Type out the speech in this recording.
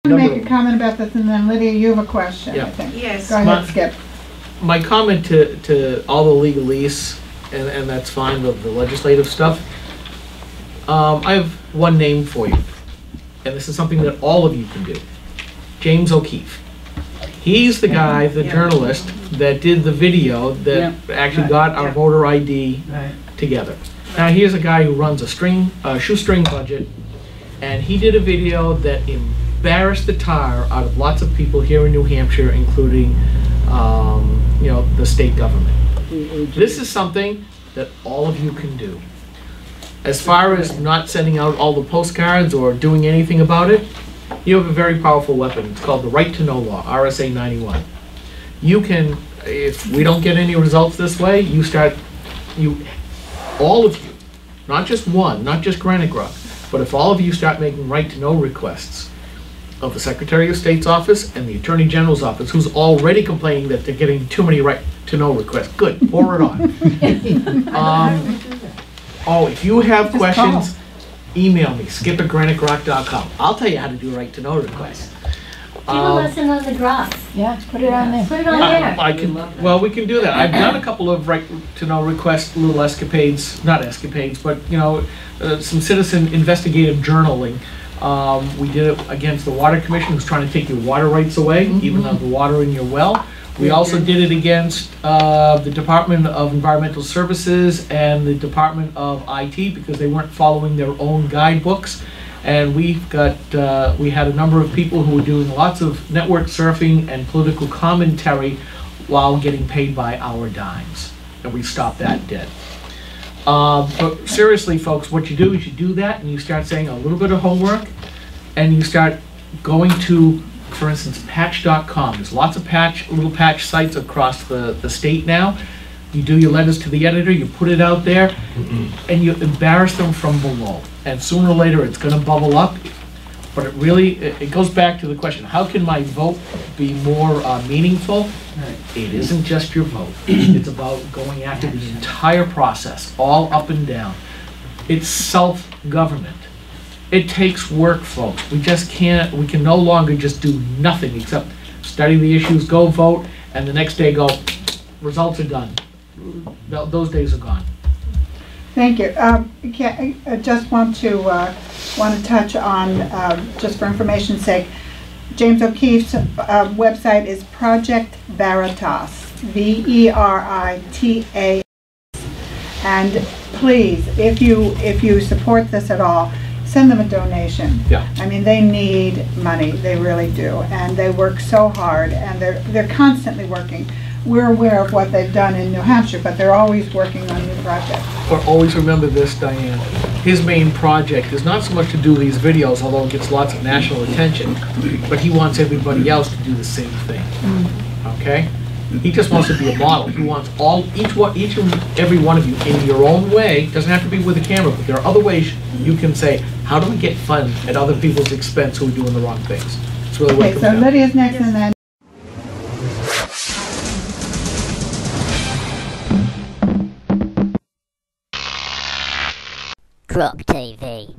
Make a comment about this, and then Lydia, you have a question, Yeah. I think. Yes. Go ahead, Skip. My comment to all the legalese, and that's fine, the legislative stuff, I have one name for you, and this is something that all of you can do. James O'Keefe. He's the guy, the journalist, that did the video that actually got our voter ID together. Now, here's a guy who runs a shoestring budget, and he did a video that embarrassed the tar out of lots of people here in New Hampshire, including the state government. This is something that all of you can do. As far as not sending out all the postcards or doing anything about it, you have a very powerful weapon. It's called the Right to Know Law, RSA 91. You can, if we don't get any results this way, all of you, not just one, not just Granite Rock, but if all of you start making right to know requests of the Secretary of State's office and the Attorney General's office, who's already complaining that they're getting too many right to know requests. Good, pour it on. If you have questions, email me, skip@graniterock.com. I'll tell you how to do a right to know request. Give a lesson on the graph. Yeah, put it on there. Put it on there. Well, we can do that. I've done a couple of right to know requests, little escapades, not escapades, but some citizen investigative journaling. We did it against the Water Commission, who's trying to take your water rights away, even though the water in your well. We also did it against the Department of Environmental Services and the Department of IT because they weren't following their own guidebooks. And we had a number of people who were doing lots of network surfing and political commentary while getting paid by our dimes. And we stopped that dead. But seriously, folks, what you do is you do that and you start saying a little bit of homework and you start going to, for instance, patch.com. There's lots of little patch sites across the state now. You do your letters to the editor, you put it out there, and you embarrass them from below. And sooner or later, it's going to bubble up. But it goes back to the question, how can my vote be more meaningful? It isn't just your vote. It's about going after the entire process, all up and down. It's self-government. It takes work, folks. We can no longer just do nothing except study the issues, go vote, and the next day go, results are done. Those days are gone. Thank you. I just want to touch on, just for information's sake, James O'Keefe's website is Project Veritas, Veritas. And please, if you support this at all, send them a donation. Yeah. I mean, they need money. They really do, and they work so hard, and they're constantly working. We're aware of what they've done in New Hampshire, but they're always working on new projects. But always remember this, Diane. His main project is not so much to do these videos, although it gets lots of national attention, but he wants everybody else to do the same thing. Okay? He just wants to be a model. He wants each and every one of you in your own way. Doesn't have to be with a camera, but there are other ways you can say, how do we get fun at other people's expense who are doing the wrong things? It's really what it comes down to. Lydia's next, and then Croc TV.